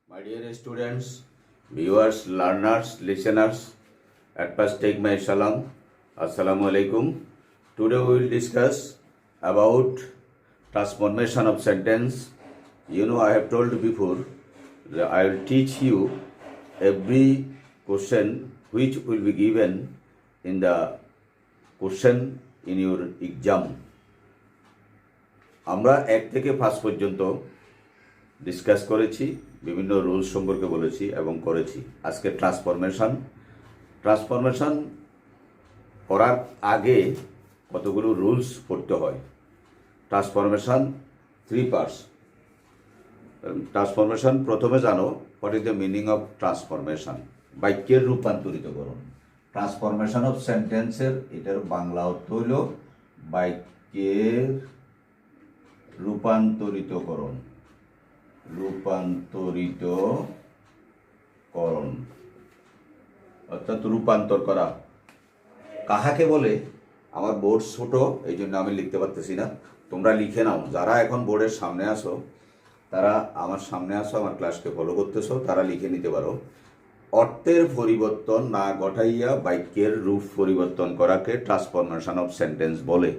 My dear students, viewers, learners, listeners, at first take my salam. Assalamu alaikum. Today we will discuss about transformation of sentence. I have told before that I will teach you every question which will be given in the question in your exam. আমরা 1 থেকে 5 পর্যন্ত discuss করেছি, বিভিন্ন rules সম্পর্কে বলেছি এবং করেছি। আজকে ট্রান্সফরমেশন করার আগে কতগুলো রুলস পড়তে হয়। Transformation 3 parts. ট্রান্সফরমেশন প্রথমে জানো what is the meaning of transformation. বাক্যের রূপান্তরিতকরণ। ট্রান্সফরমেশন অফ সেন্টেন্সের এটার বাংলা অর্থ হইল বাক্যের রূপান্তরিতকরণ। অর্থাৎ রূপান্তর করা। কাহাকে বলে? আমার বোর্ড ছোট, এই জন্য আমি লিখতে পারতেছি না, তোমরা লিখে নাও। যারা এখন বোর্ডের সামনে আসো, তারা আমার সামনে আসো, আমার ক্লাসকে ফলো করতেছো, তারা লিখে নিতে পারো। অর্থের পরিবর্তন না ঘটাইয়া বাক্যের রূপ পরিবর্তন করাকে ট্রান্সফরমেশন অফ সেন্টেন্স বলে।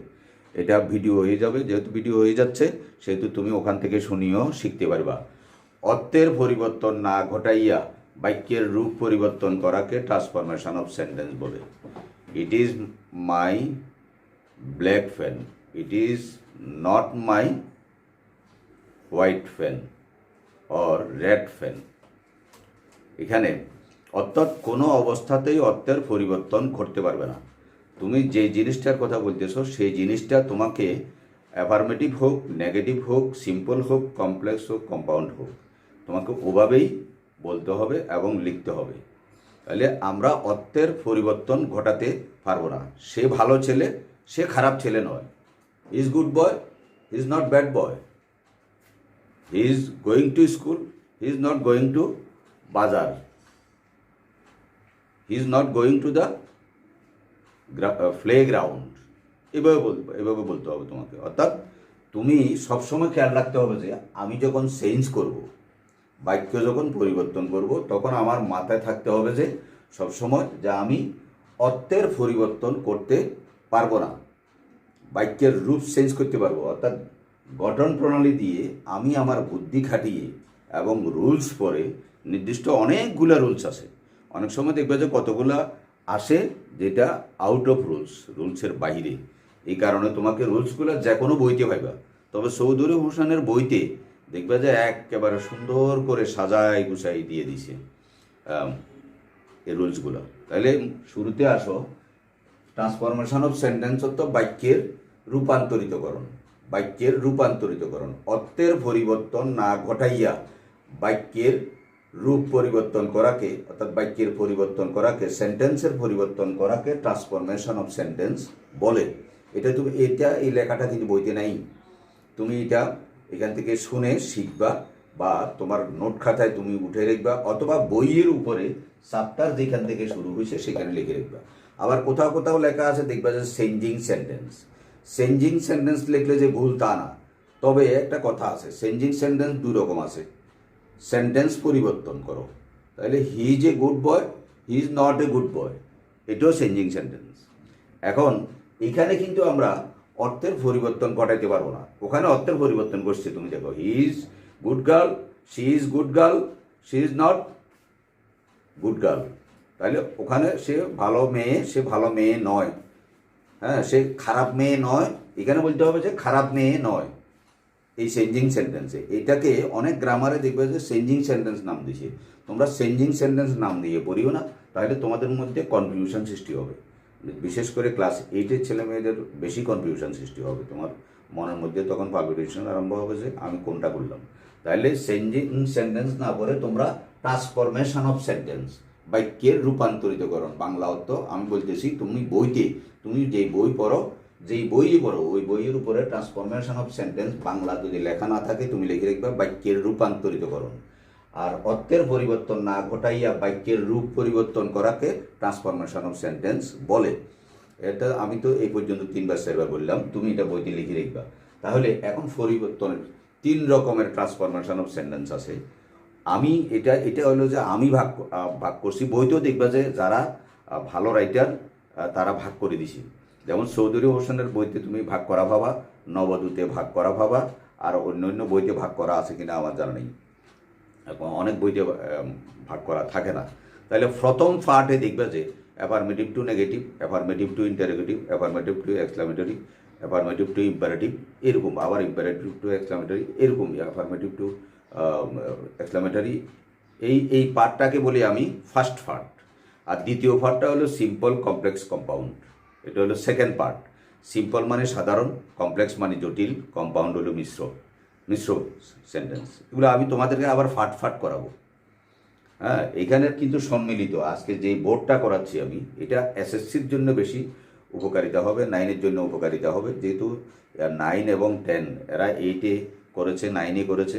এটা ভিডিও হয়ে যাবে, যেহেতু ভিডিও হয়ে যাচ্ছে সেহেতু তুমি ওখান থেকে শুনিও শিখতে পারবা। অর্থের পরিবর্তন না ঘটাইয়া বাক্যের রূপ পরিবর্তন করাকে ট্রান্সফরমেশন অফ সেন্টেন্স বলে। It is my black fan, it is not my white fan or red fan. এখানে অর্থাৎ কোনো অবস্থাতেই অর্থের পরিবর্তন ঘটতে পারবে না। তুমি যে জিনিসটার কথা বলতেছো সেই জিনিসটা তোমাকে অ্যাফার্মেটিভ হোক, নেগেটিভ হোক, সিম্পল হোক, কমপ্লেক্স হোক, কম্পাউন্ড হোক, তোমাকে ওভাবেই বলতে হবে এবং লিখতে হবে। তাহলে আমরা অর্থের পরিবর্তন ঘটাতে পারবো না। সে ভালো ছেলে, সে খারাপ ছেলে নয়। He is good boy, he is not bad boy. He is going to school, he is not going to বাজার, he is not going to the playground. এভাবে বলতে হবে তোমাকে। অর্থাৎ তুমি সবসময় খেয়াল রাখতে হবে যে আমি যখন চেঞ্জ করব, বাক্য যখন পরিবর্তন করব, তখন আমার মাথায় থাকতে হবে যে সবসময় যে আমি অর্থের পরিবর্তন করতে পারবো না, বাক্যের রূপ চেঞ্জ করতে পারবো। অর্থাৎ গঠন প্রণালী দিয়ে আমি আমার বুদ্ধি খাটিয়ে এবং রুলস পরে, নির্দিষ্ট অনেকগুলো রুলস আছে। অনেক সময় দেখবে যে কতগুলা আসে যেটা আউট অফ রুলসের বাইরে। এই কারণে তোমাকে রুলসগুলো যে কোনো বইতে পাইবা। তবে চৌধুরী হোসেনের বইতে দেখবে যে একেবারে সুন্দর করে সাজাই গুছাই দিয়ে দিছে এই রুলসগুলো। তাহলে শুরুতে আসো, ট্রান্সফরমেশন অফ সেন্টেন্স অর্থ বাক্যের রূপান্তরিতকরণ। বাক্যের রূপান্তরিতকরণ। অর্থের পরিবর্তন না ঘটাইয়া বাক্যের রূপ পরিবর্তন করাকে, অর্থাৎ বাক্যের পরিবর্তন করাকে, সেন্টেন্সের পরিবর্তন করাকে ট্রান্সফরমেশন অফ সেন্টেন্স বলে। এই লেখাটা কিন্তু বইতে নাই। তুমি এটা এখান থেকে শুনে শিখবা, বা তোমার নোট খাতায় তুমি উঠে রাখবা, অথবা বইয়ের উপরে চ্যাপ্টার যেখান থেকে শুরু হয়েছে সেখানে লিখে রাখবা। আবার কোথাও কোথাও লেখা আছে দেখবা যে চেঞ্জিং সেন্টেন্স। চেঞ্জিং সেন্টেন্স লিখলে যে ভুল তা না, তবে একটা কথা আছে, চেঞ্জিং সেন্টেন্স 2 রকম আছে। সেন্টেন্স পরিবর্তন করো, তাহলে he is a good boy, he is not a good boy, এটাও চেঞ্জিং সেন্টেন্স। এখন এখানে কিন্তু আমরা অর্থের পরিবর্তন ঘটাইতে পারবো না। ওখানে অর্থের পরিবর্তন করছে, তুমি দেখো হি is good girl, she is good girl, she is not good girl. তাহলে ওখানে সে ভালো মেয়ে, সে ভালো মেয়ে নয়। হ্যাঁ, সে খারাপ মেয়ে নয়, এখানে বলতে হবে যে খারাপ মেয়ে নয়। এই চেঞ্জিং সেন্টেন্সে এটাকে অনেক গ্রামারে দেখবে যে চেঞ্জিং সেন্টেন্স নাম দিয়েছে। তোমরা চেঞ্জিং সেন্টেন্স নাম দিয়ে পড়িও না, তাহলে তোমাদের মধ্যে কনফিউশন সৃষ্টি হবে। বিশেষ করে ক্লাস 8-এর ছেলে মেয়েদের বেশি কনফিউশন সৃষ্টি হবে। তোমার মনের মধ্যে তখন পালপিটেশন আরম্ভ হবে যে আমি কোনটা করলাম। তাহলে চেঞ্জিং সেন্টেন্স না পড়ে তোমরা ট্রান্সফরমেশন অফ সেন্টেন্স, বাক্যের রূপান্তরিতকরণ। বাংলা অর্থ আমি বলতেছি, তুমি বইতে, তুমি যেই বই পড়ো, যেই বইই পড়ো, ওই বইয়ের উপরে ট্রান্সফরমেশন অফ সেন্টেন্স বাংলা যদি লেখা না থাকে তুমি লিখে রাখবা বাক্যের রূপান্তরিতকরণ। আর অর্থের পরিবর্তন না ঘটাইয়া বাক্যের রূপ পরিবর্তন করাকে ট্রান্সফরমেশন অফ সেন্টেন্স বলে। এটা আমি তো এই পর্যন্ত 3বার 4বার বললাম, তুমি এটা বইতে লিখে রাখবা। তাহলে এখন পরিবর্তনের 3 রকমের ট্রান্সফরমেশন অফ সেন্টেন্স আছে। আমি এটা এটা হলো যে আমি ভাগ করছি। বইতেও দেখবা যে যারা ভালো রাইটার তারা ভাগ করে দিছি। যেমন চৌধুরী হোসেনের বইতে তুমি ভাগ করা ভাবা, নবদূতে ভাগ করা ভাবা, আর অন্য অন্য বইতে ভাগ করা আছে কিনা আমার জানা নেই। এবং অনেক বইতে ভাগ করা থাকে না। তাহলে প্রথম পার্টে দেখবে যে affirmative two negative, affirmative two interrogative, affirmative two exclamatory, affirmative two imperative, এরকম আবার ইম্পারেটিভ টু এক্সক্লামেটরি, এরকম অ্যাফার্মেটিভ টু এক্সক্লামেটরি। এই পার্টটাকে বলি আমি ফার্স্ট পার্ট। আর দ্বিতীয় পার্টটা হলো সিম্পল কমপ্লেক্স কম্পাউন্ড, এটা হলো সেকেন্ড পার্ট। সিম্পল মানে সাধারণ, কমপ্লেক্স মানে জটিল, কম্পাউন্ড হলো মিশ্র মিশ্র সেন্টেন্স। এগুলো আমি তোমাদেরকে আবার ফাট করাবো। হ্যাঁ, এখানে কিন্তু সম্মিলিত আজকে যেই বোর্ডটা করাচ্ছি আমি, এটা এসএসসির জন্য বেশি উপকারিতা হবে, 9-এর জন্য উপকারিতা হবে। যেহেতু 9 এবং 10 এরা 8-এ করেছে, 9-এ করেছে।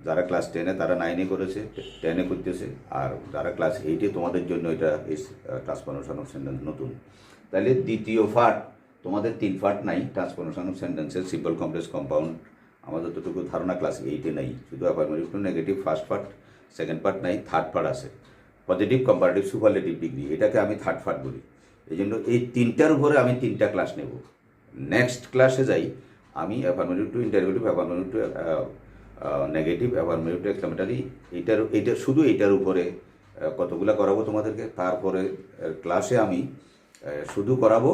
যারা ক্লাস 10-এ তারা 9-এ করেছে, 10-এ করতেছে। আর যারা ক্লাস 8-এ তোমাদের জন্য এটা ট্রান্সফরমেশন অফ সেন্টেন্স নতুন। তাহলে দ্বিতীয় পার্ট তোমাদের 3 পার্ট নাই ট্রান্সফরমেশন অফ সেন্টেন্সের, সিম্পল কমপ্লেক্স কম্পাউন্ড। আমাদের যতটুকু ধারণা ক্লাস 8-এ নাই, শুধু affirmative two negative first part, second part নাই, থার্ড পার্ট আছে। পজিটিভ, কম্পারেটিভ, সুপারলেটিভ ডিগ্রি, এটাকে আমি থার্ড পার্ট বলি। এই জন্য এই 3টার উপরে আমি 3টা ক্লাস নেব। নেক্সট ক্লাসে যাই আমি affirmative two interrogative, affirmative two negative, affirmative two exclamatory, এইটা শুধু এইটার উপরে কতগুলো করাবো তোমাদেরকে। তারপরে ক্লাসে আমি শুধু করাবো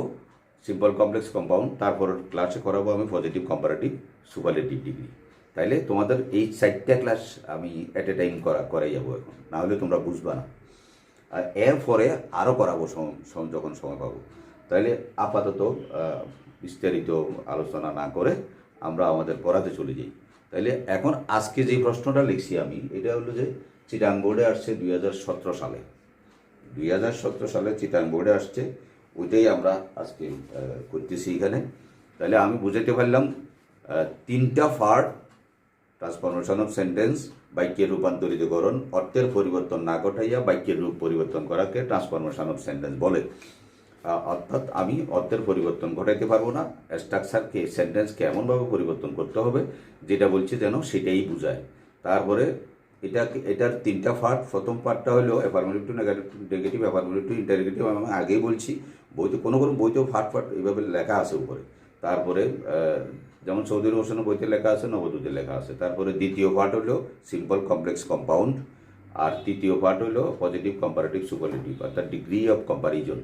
সিম্পল কমপ্লেক্স কম্পাউন্ড, তারপর ক্লাসে করাবো আমি পজিটিভ, কম্পারেটিভ, সুপারলেটিভ ডিগ্রি। তাইলে তোমাদের এই 4টা ক্লাস আমি অ্যাট এ টাইম করাই যাবো এখন, না হলে তোমরা বুঝবা না। আর এরপরে আরও করাবো যখন সময় পাবো। তাইলে আপাতত বিস্তারিত আলোচনা না করে আমরা আমাদের পড়াতে চলে যাই। তাইলে এখন আজকে যে প্রশ্নটা লিখছি আমি, এটা হলো যে চিটাং বোর্ডে আসছে 2017 সালে। 2017 সালে চিটাং বোর্ডে আসছে, ওইটাই আমরা আজকে করতেছি এখানে। তাহলে আমি বুঝাইতে পারলাম 3টা পার্ট ট্রান্সফরমেশন অফ সেন্টেন্স, বাক্যের রূপান্তরিতকরণ, অর্থের পরিবর্তন না ঘটাইয়া বাক্যের রূপ পরিবর্তন করাকে ট্রান্সফরমেশন অফ সেন্টেন্স বলে। অর্থাৎ আমি অর্থের পরিবর্তন ঘটাইতে পারবো না, স্ট্রাকচারকে, সেন্টেন্সকে এমনভাবে পরিবর্তন করতে হবে যেটা বলছি যেন সেটাই বুঝায়। তারপরে এটার 3টা পার্ট। প্রথম পার্টটা হলো affirmative two negative, affirmative two interrogative. আমি আগেই বলছি, বইতে কোনো বইতেও পার্ট এইভাবে লেখা আছে উপরে। তারপরে যেমন চৌধুরী হোসেনের বইতে লেখা আছে, নবদূতে লেখা আছে। তারপরে দ্বিতীয় পার্ট হলো সিম্পল কমপ্লেক্স কম্পাউন্ড, আর তৃতীয় পার্ট হলো পজিটিভ, কম্পারেটিভ, সুপারলেটিভ, অর্থাৎ degree of comparison,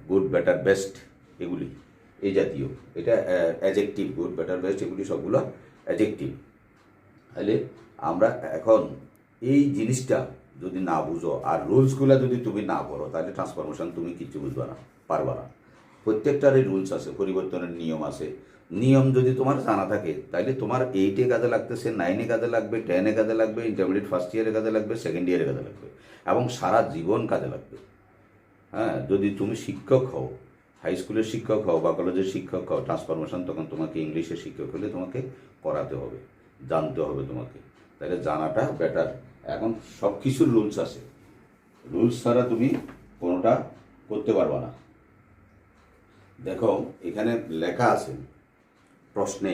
good, better, best, এগুলি এই জাতীয়। এটা অ্যাজেক্টিভ, গুড, বেটার, বেস্ট, এগুলি সবগুলো অ্যাজেক্টিভ। তাহলে আমরা এখন এই জিনিসটা যদি না বুঝো আর রুলসগুলো যদি তুমি না পড়ো, তাহলে ট্রান্সফরমেশন তুমি কিচ্ছু বুঝবে না, পারবা না। প্রত্যেকটারই রুলস আছে, পরিবর্তনের নিয়ম আছে। নিয়ম যদি তোমার জানা থাকে, তাহলে তোমার 8-এ কাজে লাগতেছে, 9-এ কাজে লাগবে, 10-এ কাজে লাগবে, ইন্টারমিডিয়েট ফার্স্ট ইয়ারে কাজে লাগবে, সেকেন্ড ইয়ারে কাজে লাগবে, এবং সারা জীবন কাজে লাগবে। হ্যাঁ, যদি তুমি শিক্ষক হও, হাই স্কুলের শিক্ষক হও বা কলেজের শিক্ষক হও, ট্রান্সফরমেশন তখন তোমাকে ইংলিশের শিক্ষক হলে তোমাকে করাতে হবে, জানতে হবে তোমাকে। তাহলে জানাটা বেটার। এখন সব কিছুর রুলস আছে, রুলস ছাড়া তুমি কোনোটা করতে পারবা না। দেখো এখানে লেখা আছে প্রশ্নে,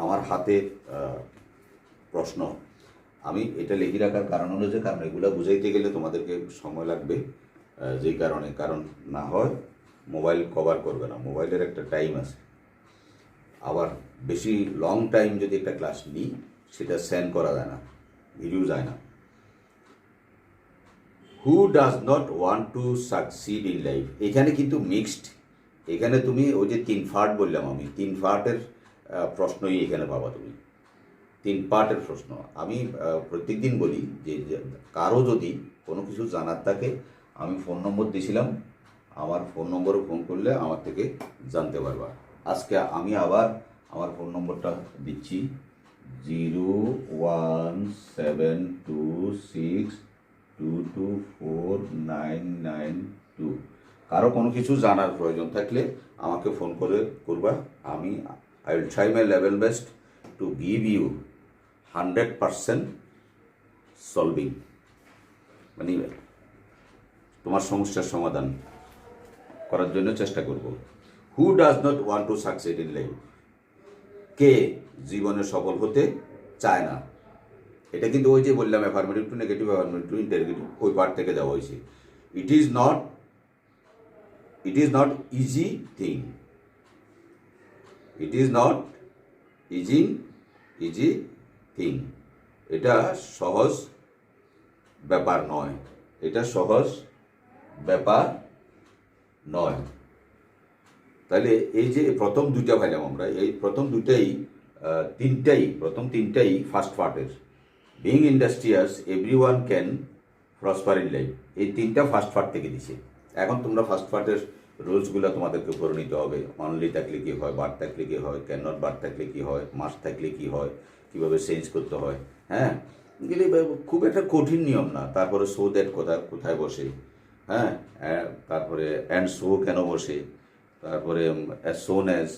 আমার হাতে প্রশ্ন। আমি এটা লিখে রাখার কারণ হলো যে, কারণ এগুলো বুঝাইতে গেলে তোমাদেরকে সময় লাগবে। যেই কারণ না হয় মোবাইল কভার করবে না, মোবাইলের একটা টাইম আছে। আবার বেশি লং টাইম যদি একটা ক্লাস নিই, সেটা সেন্ড করা যায় না, ভিডিও যায় না। হু does not want to succeed in life, এখানে কিন্তু মিক্সড। এখানে তুমি ওই যে 3 পার্ট বললাম আমি, 3 পার্টের প্রশ্নই এখানে পাবা তুমি, 3 পার্টের প্রশ্ন। আমি প্রত্যেকদিন বলি যে কারো যদি কোনো কিছু জানার থাকে, আমি ফোন নম্বর দিয়েছিলাম, আমার ফোন নম্বরে ফোন করলে আমার থেকে জানতে পারবা। আজকে আমি আবার আমার ফোন নম্বরটা দিচ্ছি, 01726224992। কারো কোনো কিছু জানার প্রয়োজন থাকলে আমাকে ফোন করবা। I will try my level best to give you 100% solving, মানে তোমার সমস্যার সমাধান করার জন্য চেষ্টা করব। Who does not want to succeed in life, কে জীবনে সফল হতে চায় না? এটা কিন্তু ওই যে বললাম affirmative two negative, affirmative two interrogative, ওই পার্ট থেকে দেওয়া হয়েছে। It is not easy thing, it is not easy thing, এটা সহজ ব্যাপার নয়, এটা সহজ ব্যাপার নয়। তাহলে এই যে প্রথম দুইটা পাইলাম আমরা, এই প্রথম তিনটাই ফার্স্ট পার্টের। Being industrious, every one can prosper in life, এই তিনটা ফার্স্ট পার্ট থেকে দিছে। এখন তোমরা ফার্স্ট পার্টের রুলসগুলো তোমাদেরকে করে নিতে হবে। অনলি থাকলে কী হয়, বার থাকলে কী হয়, ক্যান নট বার থাকলে কী হয়, মাস্ট থাকলে কী হয়, কীভাবে চেঞ্জ করতে হয়। হ্যাঁ, এগুলি খুব একটা কঠিন নিয়ম না। তারপরে সো দ্যাট কোথায় বসে, হ্যাঁ, তারপরে অ্যান্ড সো কেন বসে, তারপরে as soon as,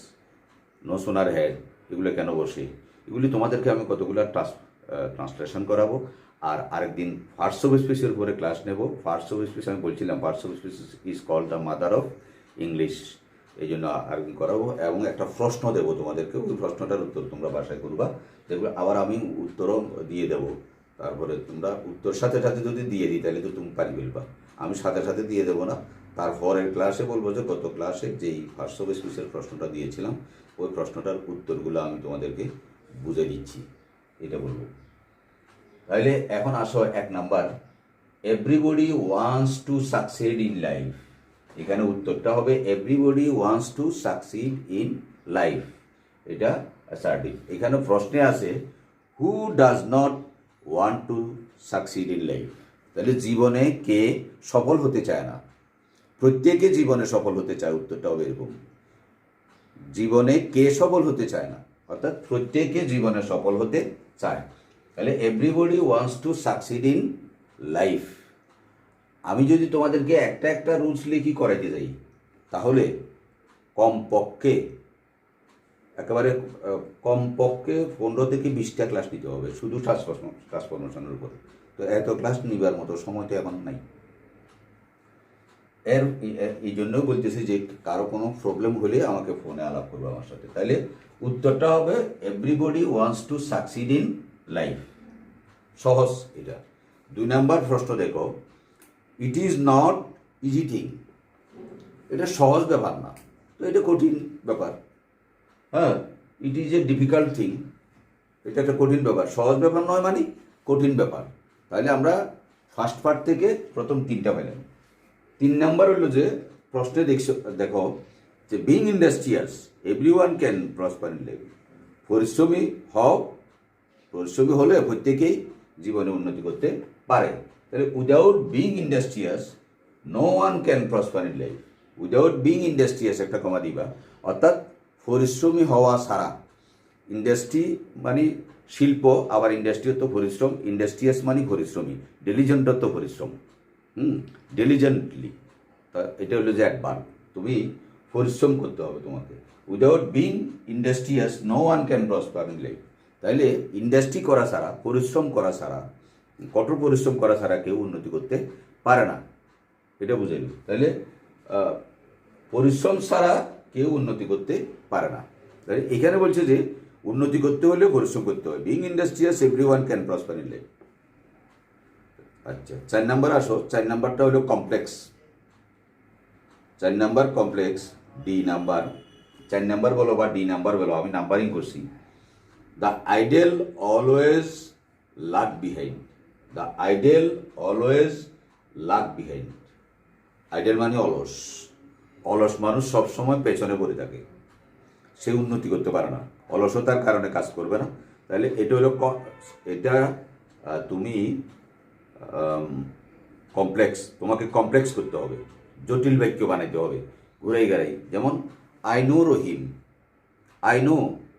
no sooner had, এগুলো কেন বসে, এগুলি তোমাদেরকে আমি কতগুলো ট্রান্সলেশন করাবো। আর আরেকদিন পার্টস অফ স্পিচের উপরে ক্লাস নেব। পার্টস অফ স্পিচ আমি বলছিলাম, parts of speech is called the mother of English, এই জন্য আরেকদিন করাবো। এবং একটা প্রশ্ন দেবো তোমাদেরকে, ওই প্রশ্নটার উত্তর তোমরা বাসায় করবা, দেখবে আবার আমি উত্তরও দিয়ে দেবো। তারপরে তোমরা উত্তর সাথে সাথে যদি দিয়ে দিই তাহলে তো তুমি পারি ফেলবা, আমি সাথে সাথে দিয়ে দেবো না। তারপরের ক্লাসে বলবো যে গত ক্লাসে যেই পার্টস অফ স্পিচের প্রশ্নটা দিয়েছিলাম, ওই প্রশ্নটার উত্তরগুলো আমি তোমাদেরকে বুঝে দিচ্ছি, এটা বলবো। তাহলে এখন আসো 1 number, everybody wants to succeed in life. এখানে উত্তরটা হবে everybody wants to succeed in life, এটা অ্যাসার্টিভ। এখানে প্রশ্নে আছে হু does not want to succeed in life. তাহলে জীবনে কে সফল হতে চায় না? প্রত্যেকে জীবনে সফল হতে চায়, উত্তরটা হবে এরকম। জীবনে কে সফল হতে চায় না, অর্থাৎ প্রত্যেকে জীবনে সফল হতে চায়। তাহলে everybody wants to succeed in life. আমি যদি তোমাদেরকে একটা রুলস লিখি করাইতে যাই, তাহলে কমপক্ষে 15 থেকে 20টা ক্লাস নিতে হবে শুধু ট্রান্সফরমেশনের উপরে। তো এত ক্লাস নিবার মতো সময় তো এখন নাই। এই জন্যও বলতেছি যে কারো কোনো প্রবলেম হলে আমাকে ফোনে আলাপ করবে আমার সাথে। তাহলে উত্তরটা হবে everybody wants to succeed in life, সহজ এটা। 2 নাম্বার প্রশ্ন দেখো, it is not easy thing, এটা সহজ ব্যাপার না, তো এটা কঠিন ব্যাপার। হ্যাঁ, it is a difficult thing, এটা একটা কঠিন ব্যাপার। সহজ ব্যাপার নয় মানে কঠিন ব্যাপার। তাহলে আমরা ফার্স্ট পার্ট থেকে প্রথম 3টা পেলাম। 3 নাম্বার হলো যে প্রশ্নে দেখো যে being industrious, every one can prosper in life. পরিশ্রমী হও, পরিশ্রমী হলে প্রত্যেকেই জীবনে উন্নতি করতে পারে। তাহলে without being industrious no one can prosper in life. Without being industrious একটা কমা দিবা, অর্থাৎ পরিশ্রমী হওয়া ছাড়া। ইন্ডাস্ট্রি মানে শিল্প, আবার ইন্ডাস্ট্রিও তো পরিশ্রম, ইন্ডাস্ট্রিয়াস মানে পরিশ্রমী, ডেলিজেন্টর তো পরিশ্রম, ডেলিজেন্টলি, এটা হলো যে অ্যাডভার্ব। তুমি পরিশ্রম করতে হবে তোমাকে। Without being industrious no one can prosper in life. তাইলে ইন্ডাস্ট্রি করা ছাড়া, পরিশ্রম করা ছাড়া, কঠোর পরিশ্রম করা ছাড়া কেউ উন্নতি করতে পারে না, এটা বুঝে নিই। তাহলে পরিশ্রম ছাড়া কেউ উন্নতি করতে পারে না। তাই এখানে বলছে যে উন্নতি করতে হলে পরিশ্রম করতে হয়। Being industrious every one can prosper in life. আচ্ছা, 4 নাম্বার আসো। 4 নাম্বারটা হলো complex. 4 number complex, D number. 4 number বলো বা ডি নাম্বার বলো, আমি নাম্বারিং করছি। The ideal always lag behind. The ideal always lag behind. Ideal মানে অলস। অলস মানুষ সবসময় পেছনে পড়ে থাকে, সে উন্নতি করতে পারে না, অলসতার কারণে কাজ করবে না। তাহলে এটা হলো এটা তুমি কমপ্লেক্স, তোমাকে কমপ্লেক্স করতে হবে, জটিল বাক্য বানাইতে হবে ঘুরাই গাড়াই। যেমন I know Rahim, I know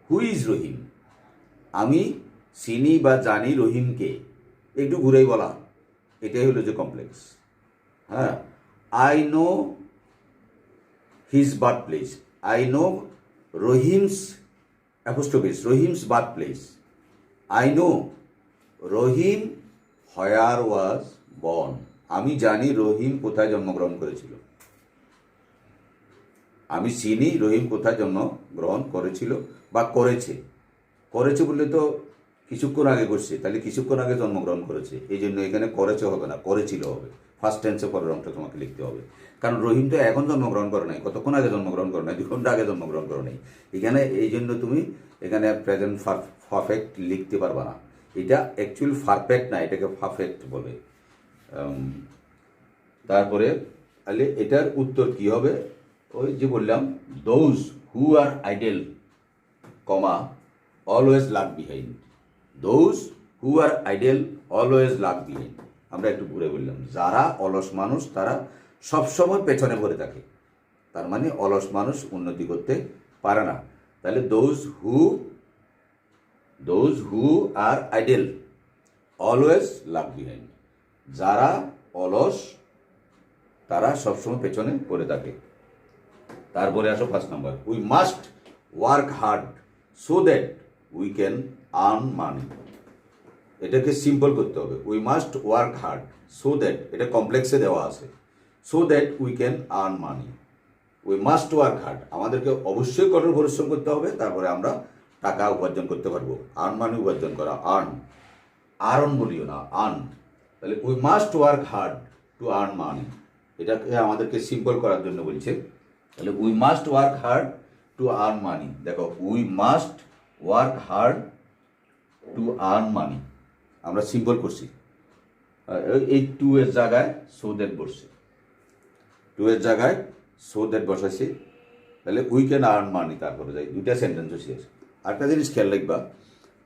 who is Rahim, আমি চিনি বা জানি রহিমকে, একটু ঘুরেই বলা, এটাই হলো যে কমপ্লেক্স। হ্যাঁ, I know his birth place, I know Rahim's apostrophe s, Rahim's birth place. I know Rahim where was born, আমি জানি রহিম কোথায় জন্মগ্রহণ করেছিল। আমি চিনি রহিম কোথায় জন্মগ্রহণ করেছিল বা করেছে। করেছে বললে তো কিছুক্ষণ আগে করছে, তাহলে কিছুক্ষণ আগে জন্মগ্রহণ করেছে, এই জন্য এখানে করেছে হবে না, করেছিল হবে। ফার্স্ট টেন্সে পরের অংশটা তোমাকে লিখতে হবে, কারণ রহিম তো এখন জন্মগ্রহণ করে নাই, কতক্ষণ আগে জন্মগ্রহণ করে নাই, 2 ঘন্টা আগে জন্মগ্রহণ করে নাই। এখানে এই জন্য তুমি এখানে প্রেজেন্ট পারফেক্ট লিখতে পারবা না। এটা অ্যাকচুয়াল পারফেক্ট না, এটাকে পারফেক্ট বলে। তারপরে তাহলে এটার উত্তর কি হবে? ওই যে বললাম, those who are idle, comma, always lag behind. Those who are idle always lag behind. আমরা একটু ঘুরে বললাম, যারা অলস মানুষ তারা সবসময় পেছনে পড়ে থাকে, তার মানে অলস মানুষ উন্নতি করতে পারে না। তাহলে those who are idle always lag behind, যারা অলস তারা সবসময় পেছনে পড়ে থাকে। তারপরে আসো 5 নম্বর, we must work hard so that we can earn money. এটাকে সিম্পল করতে হবে, we must work hard so that, এটা কমপ্লেক্সে দেওয়া আছে, so that we can earn money. We must work hard, আমাদেরকে অবশ্যই কঠোর পরিশ্রম করতে হবে, তারপরে আমরা টাকা উপার্জন করতে পারবো। আর্ন মানি উপার্জন করা, আর্ন বলিও না, আর্ন। তাহলে we must work hard to earn money, এটাকে আমাদেরকে সিম্পল করার জন্য বলছে। তাহলে we must work hard to earn money. দেখো, we must work hard to earn money, আমরা সিম্পল করছি। এই টু এর জায়গায় সো দ্যাট বসছে, টু এর জায়গায় সো দ্যাট বসাইছি। তাহলে উই ক্যান আর্ন মানি, তারপরে যাই 2টা সেন্টেন্স হচ্ছে। আরেকটা জিনিস খেয়াল রাখবা,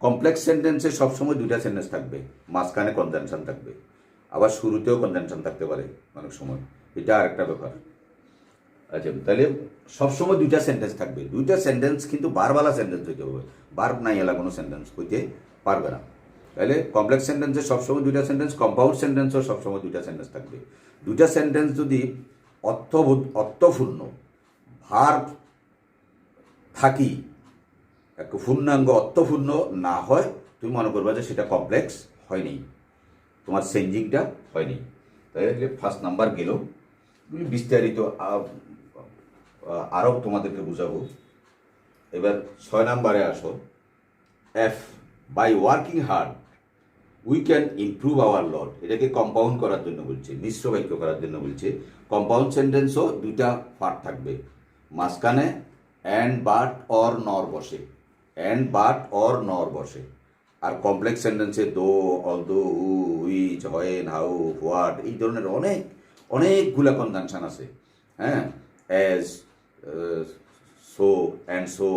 কমপ্লেক্স সেন্টেন্সে সবসময় 2টা সেন্টেন্স থাকবে, মাঝখানে কনজাংশন থাকবে, আবার শুরুতেও কনজাংশন থাকতে পারে অনেক সময়, এটা আরেকটা ব্যাপার। আচ্ছা, তাহলে সবসময় 2টা সেন্টেন্স থাকবে, 2টা সেন্টেন্স কিন্তু বারবালা সেন্টেন্স হইতে হবে, বার্ব নাই এলা কোনো সেন্টেন্স হইতে পারবে না। তাহলে কমপ্লেক্স সেন্টেন্সে সবসময় 2টা সেন্টেন্স, কম্পাউন্ড সেন্টেন্সও সবসময় 2টা সেন্টেন্স থাকবে। 2টা সেন্টেন্স যদি অর্থপূর্ণ ভার্ব থাকি, একটা পূর্ণাঙ্গ অর্থপূর্ণ না হয়, তুমি মনে করবা যে সেটা কমপ্লেক্স হয়নি, তোমার চেঞ্জিংটা হয়নি। তাহলে 1 নাম্বার গেল। বিস্তারিত আরও তোমাদেরকে বুঝাবো। এবার 6 নাম্বারে আসো, F, by working hard we can improve our lot. এটাকে কম্পাউন্ড করার জন্য বলছে, মিশ্র বাক্য করার জন্য বলছে। কম্পাউন্ড সেন্টেন্সও 2টা পার্ট থাকবে, মাঝখানে অ্যান্ড, বাট, অর, নর বসে, অ্যান্ড, বাট, অর, নর বসে। আর কমপ্লেক্স সেন্টেন্সে though, although, who, which, when, how, what, এই ধরনের অনেকগুলা কনজাংশন আছে। হ্যাঁ, অ্যাজ, সো, অ্যান্ড সো,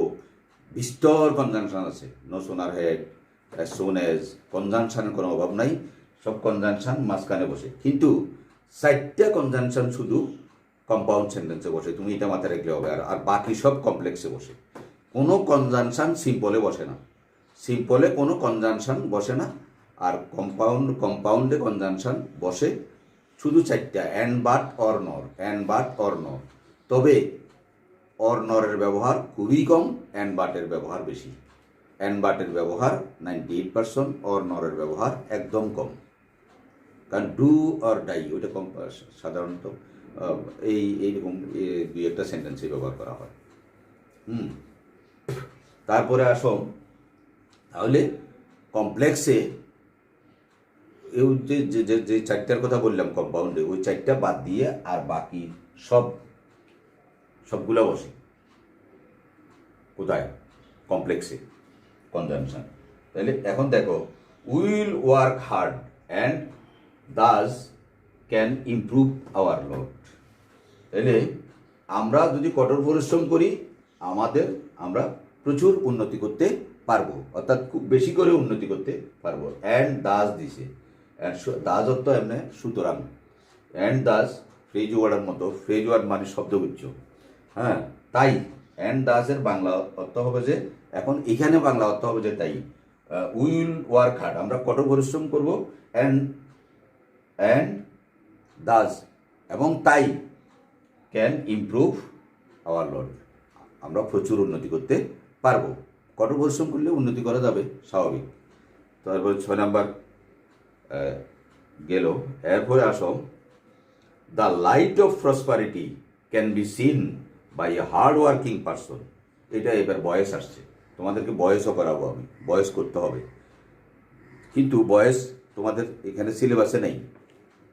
বিস্তর কনজাংশন আছে। No sooner had, as soon as, কনজাংশনের কোনো অভাব নাই, সব কনজাংশন মাঝখানে বসে। কিন্তু 4টা কনজাংশন শুধু কম্পাউন্ড সেন্টেন্সে বসে, তুমি এটা মাথায় রাখলে হবে। আর বাকি সব কমপ্লেক্সে বসে। কোনো কনজাংশন সিম্পলে বসে না, সিম্পলে কোনো কনজাংশন বসে না। আর কম্পাউন্ডে কনজাংশন বসে শুধু 4টা, অ্যান্ড, বাট, অর, নর, অ্যান্ড, বাট, অর, নর। তবে অর, নরের ব্যবহার খুবই কম, অ্যান্ড, বাটের ব্যবহার বেশি। অ্যান্ড, বাটের ব্যবহার 98%, অর, নরের ব্যবহার একদম কারণ ডু অর ডাই ওইটা কম সাধারণত এইরকম 2-একটা সেন্টেন্সে ব্যবহার করা হয়। তারপরে আসো, তাহলে কমপ্লেক্সে এই যে 4টার কথা বললাম কম্পাউন্ডে, ওই 4টা বাদ দিয়ে আর বাকি সবগুলো বসে কোথায়? কমপ্লেক্সে, কনজাংশন। তাহলে এখন দেখো, will work hard and thus can improve our lot. তাহলে আমরা যদি কঠোর পরিশ্রম করি আমরা প্রচুর উন্নতি করতে পারবো, অর্থাৎ খুব বেশি করে উন্নতি করতে পারবো। অ্যান্ড দাস দিছে, দাস অর্থ এমনি সুতরাং, অ্যান্ড দাস ফ্রেজ ওয়ার্ডের মতো, ফ্রেজ ওয়ার্ড মানে শব্দগুচ্ছ। হ্যাঁ, তাই অ্যান্ড দাসের বাংলা অর্থ হবে যে, এখন এখানে বাংলা অর্থ হবে যে তাই, উইল ওয়ার্ক হার্ড, আমরা কঠোর পরিশ্রম করবো, অ্যান্ড দাস, এবং তাই ক্যান ইমপ্রুভ আওয়ার লট, আমরা প্রচুর উন্নতি করতে পারবো। কঠোর পরিশ্রম করলে উন্নতি করা যাবে, স্বাভাবিক। তারপর 6 নাম্বার গেল। এরপরে আসো, the light of prosperity can be seen by a hard working person. এটা এবার বয়স আসছে, তোমাদেরকে বয়সও করাবো আমি, বয়স করতে হবে। কিন্তু বয়স তোমাদের এখানে সিলেবাসে নেই,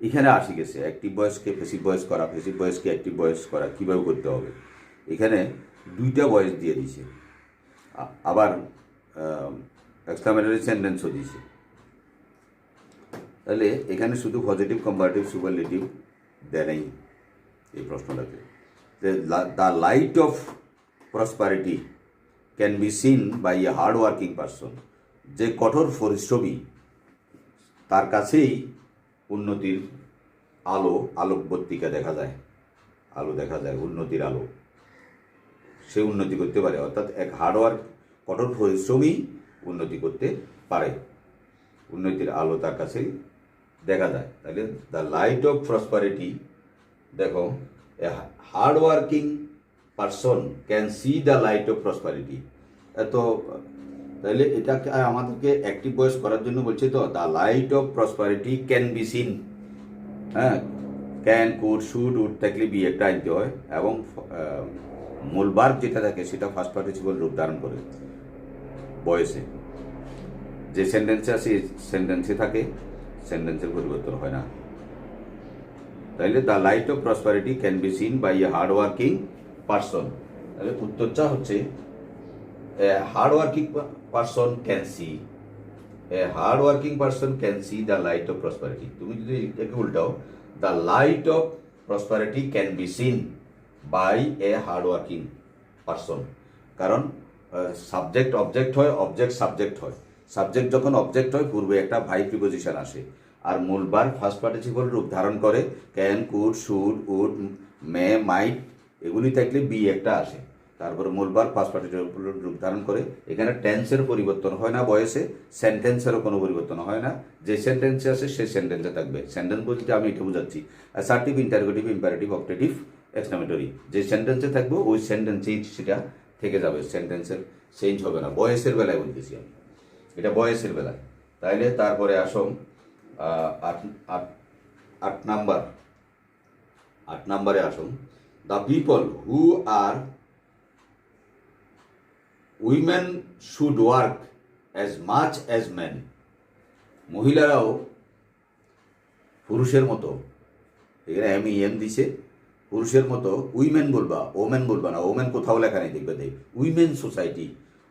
এখানে আসি গেছে অ্যাক্টিভ বয়সকে ফেসিভ বয়স করা, ফেসিভ বয়সকে অ্যাক্টিভ বয়স করা কীভাবে করতে হবে। এখানে দুইটা বয়স দিয়ে দিছে, আবার এক্সক্লামেটরি সেন্টেন্সও দিয়েছে। তাহলে এখানে শুধু পজিটিভ কম্পারেটিভ সুপারলেটিভ দেয় নাই এই প্রশ্নটাতে। The light of prosperity can be seen by a hard working person, যে কঠোর পরিশ্রমী তার কাছেই উন্নতির আলোকবর্তিকা দেখা যায়, আলো দেখা যায়, উন্নতির আলো, সে উন্নতি করতে পারে। অর্থাৎ এক হার্ডওয়ার্ক কঠোর পরিশ্রমী উন্নতি করতে পারে, উন্নতির আলো তার কাছেই দেখা যায়। তাহলে দ্য লাইট অফ প্রসপারিটি, দেখো a hard working person can see the light of prosperity. এত তাহলে এটাকে আমাদেরকে অ্যাক্টিভ ভয়েস করার জন্য বলছে, তো the light of prosperity can be scene. হ্যাঁ, ক্যান, কুড, শুড, উড থাকলে বি একটা আনতে হয়, এবং মূল ভার্ব যেটা থাকে সেটা ফার্স্ট পার্টিসিপল রূপ ধারণ করে বয়েসে। যে সেন্টেন্সে আছে সেন্টেন্সে থাকে, সেন্টেন্সের পরিবর্তন হয় না। তাইলে the light of prosperity can be seen by a hard working person. তাহলে উত্তরটা হচ্ছে a hard working person can see, a hard working person can see the light of prosperity. তুমি যদি এটাকে উল্টাও, the light of prosperity can be seen by a hard working person. কারণ subject object হয়, object subject হয়। Subject যখন object হয় পূর্বে একটা ভার্ব প্রিপোজিশন আসে, আর মূল ভার্ব ফার্স্ট পার্টিসিপল রূপ ধারণ করে। ক্যান, কুড, শুড, উড, মে, মাইট এগুলি থাকলে বি একটা আসে, তারপরে মূল ভার্ব ফার্স্ট পার্টিসিপল রূপ ধারণ করে। এখানে টেন্সের পরিবর্তন হয় না বয়সে, সেন্টেন্সেরও কোনো পরিবর্তন হয় না। যে সেন্টেন্সে আসে সেই সেন্টেন্সে থাকবে। সেন্টেন্স বলতে আমি এটা বুঝাচ্ছি, assertive, interrogative, imperative, objective, exclamatory, যে সেন্টেন্সে থাকবে ওই সেন্টেন্সেই সেটা থেকে যাবে, সেন্টেন্সের চেঞ্জ হবে না। বয়সের বেলায় বলতেছি আমি, এটা বয়সের বেলায়। তাইলে তারপরে আসুন আট নাম্বারে আসুন, the people who are women should work as much as men. মহিলারাও পুরুষের মতো, এখানে এম দিছে, পুরুষের মতো। উইমেন বলবা, ওমেন বলবা না, ওমেন কোথাও লেখা নেই, দেখবে দেখ উইমেন সোসাইটি,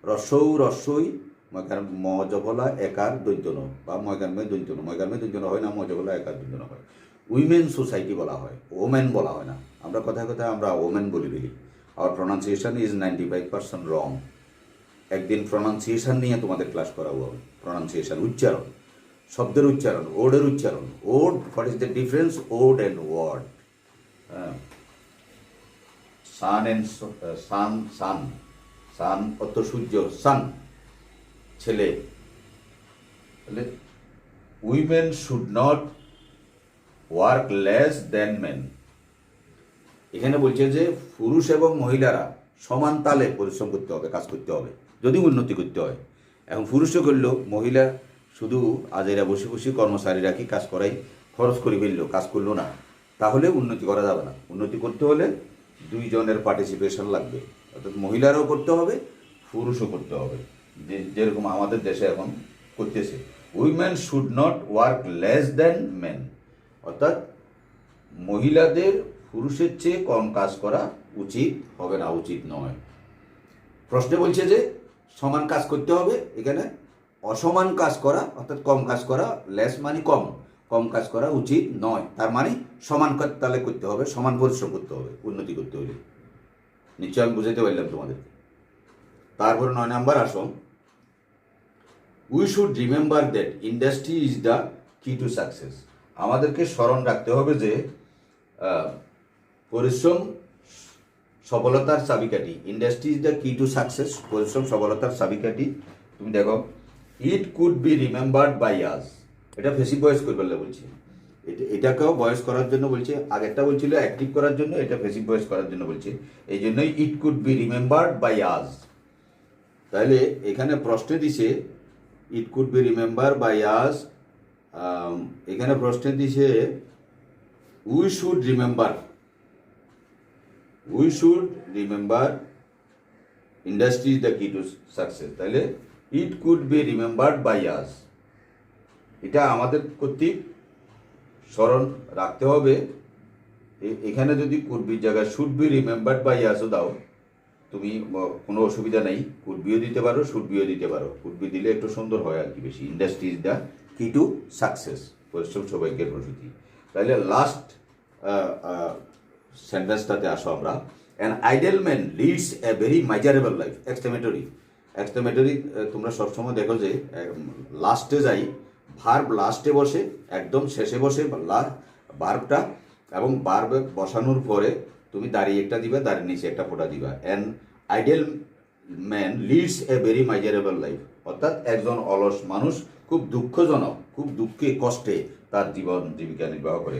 রস্যই মজবলা একার দৈন্তন, বা ময়গানমে দৈন্তন, ময়গানমে দৈন্তন হয় না, মজবলা একার দৈন্তন হয়। উইমেন সোসাইটি বলা হয়, ওমেন বলা হয় না। আমরা কথায় কথায় আমরা ওমেন বলি ফেলি। আওয়ার প্রনাউন্সিয়েশন ইজ 95% রং। একদিন প্রনাউন্সিয়েশন নিয়ে তোমাদের ক্লাস করাবো আমি। প্রনাউন্সিয়েশন, উচ্চারণ, শব্দের উচ্চারণ, ওর্ডের উচ্চারণ। Word, what is the difference word and word. Sun and son অর্থ সূর্য, সান ছেলে। তাহলে women should not work less than men. এখানে বলছে যে পুরুষ এবং মহিলারা সমান তালে পরিশ্রম করতে হবে, কাজ করতে হবে, যদি উন্নতি করতে হয়। এখন পুরুষও করলো, মহিলা শুধু আজেরা বসে বসে কর্মচারীরা কি কাজ করাই, খরচ করে ফেললো, কাজ করলো না, তাহলে উন্নতি করা যাবে না। উন্নতি করতে হলে দুইজনের পার্টিসিপেশন লাগবে, অর্থাৎ মহিলারাও করতে হবে, পুরুষও করতে হবে, যেরকম আমাদের দেশে এখন করতেছে। Women should not work less than men, অর্থাৎ মহিলাদের পুরুষের চেয়ে কম কাজ করা উচিত হবে না, উচিত নয়। প্রশ্নে বলছে যে সমান কাজ করতে হবে, এখানে অসমান কাজ করা অর্থাৎ কম কাজ করা, লেস মানে কম, কম কাজ করা উচিত নয়। তার মানে সমান তালে করতে হবে, সমান পরিশ্রম করতে হবে উন্নতি করতে হলে। নিশ্চয় আমি বুঝাইতে পারলাম তোমাদেরকে। তারপরে 9 নাম্বার আসুন, we should remember that industry is the key to success. আমাদেরকে স্মরণ রাখতে হবে যে পরিশ্রম সফলতার চাবিকাঠি। Industry is the key to success, পরিশ্রম সফলতার চাবিকাঠি। তুমি দেখো, it could be remembered by us, এটা ফেসিভ ভয়েস করবে বলছি, এটাকেও ভয়েস করার জন্য বলছে। আগেরটা বলছিল অ্যাক্টিভ করার জন্য, এটা ফেসিভ ভয়েস করার জন্য বলছে। এই জন্যই it could be remembered by us. তাহলে এখানে প্রশ্নে দিছে it could be remember by us, এখানে প্রশ্নে দিছে we should remember, we should remember industry is the key to success. তাহলে it could be remembered by us, এটা আমাদের কর্তৃক স্মরণ রাখতে হবে। এখানে যদি কুড বির জায়গায় শুড বি রিমেম্বার্ড বাই আসো দাও, তুমি কোনো অসুবিধা নেই, কুড বিও দিতে পারো, শুড বিও দিতে পারো। কুড বি দিলে একটু সুন্দর হয় আর কি বেশি। Industry is the key to success, পরিশ্রম সৌভাগ্যের প্রসূতি। তাহলে লাস্ট সেন্টেন্সটাতে আসো আমরা। An idle man leads a very measurable life. Exclamatory, exclamatory তোমরা সবসময় দেখো যে লাস্টে যাই, ভার্ব লাস্টে বসে, একদম শেষে বসে ভার্বটা, এবং ভার্ব বসানোর পরে তুমি দাঁড়িয়ে একটা দিবা, দাঁড়িয়ে নিচে একটা ফোঁটা দিবা। An idle man leads a very measurable life, অর্থাৎ একজন অলস মানুষ খুব দুঃখজনক, খুব দুঃখে কষ্টে তার জীবন জীবিকা নির্বাহ করে।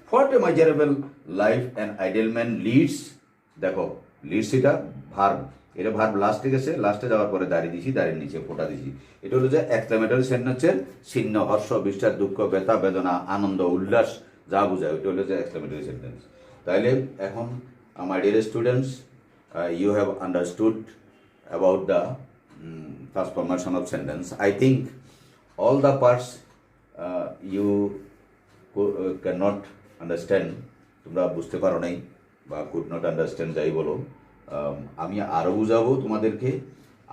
For a measurable life an idle man leads, দেখো লিডস এটা ভার্ব, এটা ভার্ব লাস্টে গেছে, লাস্টে যাওয়ার পরে দাঁড়িয়ে দিছি, দাঁড়িয়ে নিচে ফোঁটা দিছি। এটা হলো যে এক্সক্লেমেটরি সেন্টেন্সের চিহ্ন, হর্ষ, বিশ্বাস, দুঃখ, ব্যথা, বেদনা, আনন্দ, উল্লাস যা বোঝায় ওইটা হলো যে এক্সক্লেমেটরি সেন্টেন্স। তাইলে এখন my dear students, you have understood about the transformation of sentence. I think all the parts you cannot understand, তোমরা বুঝতে পারো নাই বা could not understand যাই বলো। আমি আরও বুঝাবো তোমাদেরকে,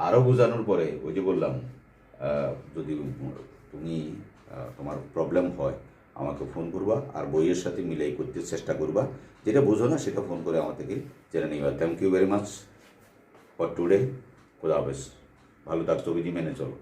আরও বোঝানোর পরে ওই যে বললাম, যদি তুমি তোমার প্রবলেম হয় আমাকে ফোন করবা, আর বইয়ের সাথে মিলাই করতে চেষ্টা করবা। যেটা বোঝো না সেটা ফোন করে আমার থেকে জেনে নিবা। Thank you very much for today. খোদা হাফেজ। ভালো থাকছো, বিধি মেনে চলো।